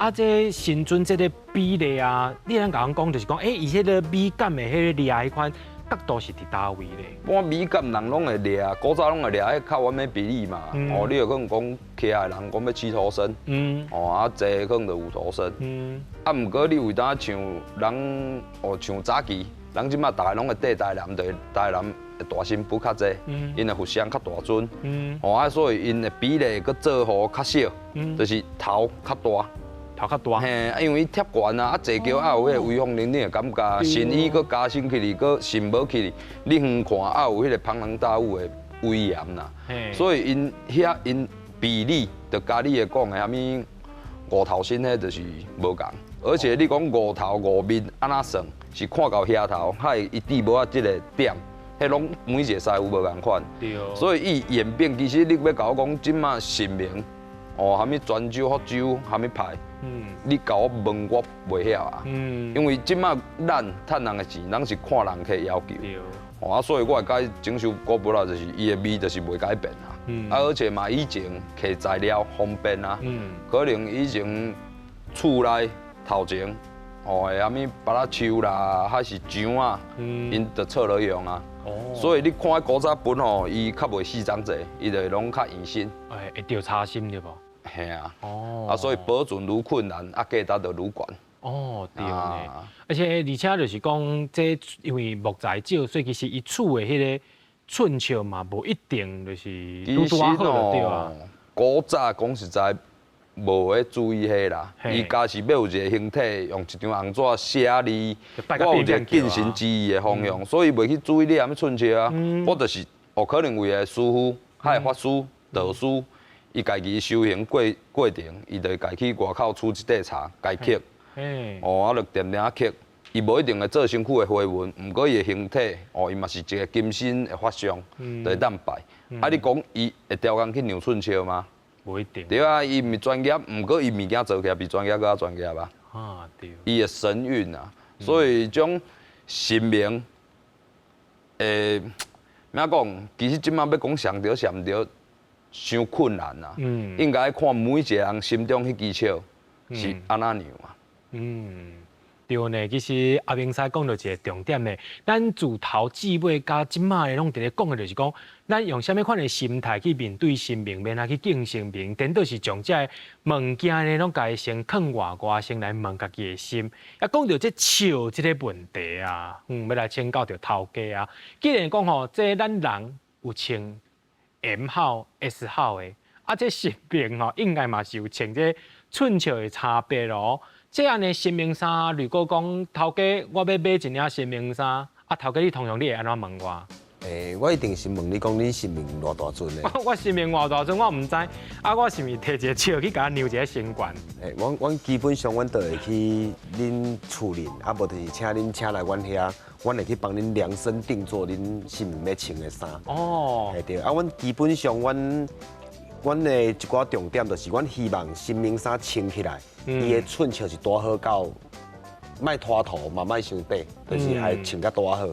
啊，这新春这个比例啊，你咱甲我讲就是讲，伊迄个美感的迄个掠迄款角度是伫倒位咧？我美感人拢会掠，古早拢会掠迄较完美比例嘛。哦，你有可能讲徛的人讲要七头身，哦啊坐可能就五头身，啊，毋过你为呾像人哦像早期，人即马大家拢会缀台南，就是台南的大新妇较济，因的佛像较大尊，哦啊，所以因的比例佮做好较小，就是头较大。头较大，嘿，因为贴悬啊，坐桥啊有迄个威风凛凛的感觉，身衣佮加身起哩，佮身无起哩，你远看啊有迄个庞然大物的威严啦。所以因遐因比例，就甲你的讲的啥物五头身，迄就是无共。而且你讲五头五面安怎算，是看到遐头，还伊底无啊即个点，迄拢每一个师傅无共款。所以伊演变，其实你要甲我讲，即马神明哦，啥物泉州、福州，啥物派。你甲我问我袂晓啊，因为即马咱趁人的钱，咱是看人客要求，哦啊，所以我会甲伊整首古不啦，就是伊的味就是袂改变啊，而且嘛以前摕材料方便啊，可能以前厝内头前，哦，啥物芭乐树啦，还是姜啊，因就错了用啊，所以你看迄古早本吼，伊较袂四张济，伊就拢较用心，会调查心对无？嘿啊，啊，所以保存愈困难，啊，价值就愈悬。哦，对呢，而且就是讲，这因为木材少，所以其实伊厝的迄个寸尺嘛，无一定就是拄拄好就对啊。古早讲实在，无咧注意迄啦，伊家是要有一个形体，用一张红纸写字，我有一个敬神之意的方向，所以袂去注意你啥物寸尺啊。我就是可能为个师傅，还会法师、道师。伊家己修行过程，伊就家去外口出一块茶，家刻，哦，啊，就点点啊刻。伊无一定会做身躯的花纹，毋过伊的形体，哦，伊嘛是一个金身的法相，就会当拜。啊，你讲伊会调工去量寸尺吗？无一定。对啊，伊毋是专业，毋过伊物件做起来比专业更专业啊。啊，对。伊的神韵啊，所以种神明，怎讲？其实即摆要讲上着上着。伤困难啊！应该看每一个人心中迄技巧是安怎样啊？对呢，其实阿明师讲到一个重点呢，咱自头至尾甲即卖的拢伫咧讲的，就是讲咱用啥物款的心态去面对神明，免啊去敬神明，颠倒是将这物件呢，拢家先放外，先来问家己的心。啊，讲到这笑这个问题啊，要来请教着头家啊。既然讲吼，这咱人有称。M 号、S 号的，啊，这神明吼，应该嘛是有穿这寸尺的差别咯。这样的神明衫，如果讲头家我要买一领神明衫，啊，头家你通常你会安怎问我？我一定是问你讲你神明偌大尊的。我神明偌大尊，我唔知。啊，我是毋是摕一个尺去甲牛一个神冠？阮基本上阮都会去恁厝里，啊，无就是请恁请来阮遐。阮会去帮恁量身定做恁神明要穿的衫。哦，对。啊，阮基本上阮的一寡重点就是，阮希望神明衫穿起来，伊的寸尺是大好到，莫拖头嘛，莫伤短，就是还穿甲大好。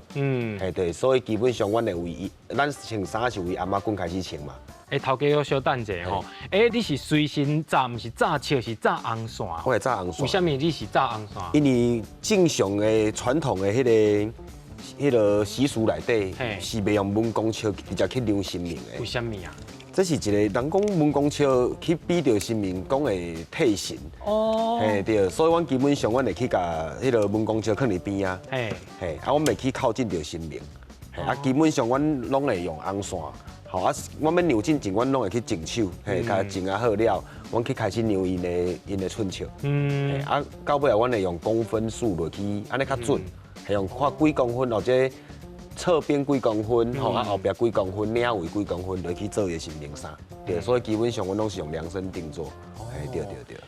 对。所以基本上阮会为咱穿衫是为阿妈滚开始穿嘛。头家要小等者吼。你是随身扎，毋是扎尺，是扎红线。我会扎红线。为什么你是扎红线？因为正常的传统的迄个习俗内底，是袂用文公尺直接去量神明的。为什么啊？这是一个人讲文公尺去比着神明讲的体型。哦。对，所以阮基本上阮会去甲迄个文公尺放伫边啊。阮袂去靠近着神明。基本上阮拢会用红线。好啊，我要量进前，阮拢会去净手，甲净啊好了，阮去开始量因的寸尺。到尾阮会用公分数落去，安尼较准。用看几公分或者侧边几公分，后壁几公分，领位几公分，落去做一个神明衫。对，所以基本上阮拢是用量身定做。对。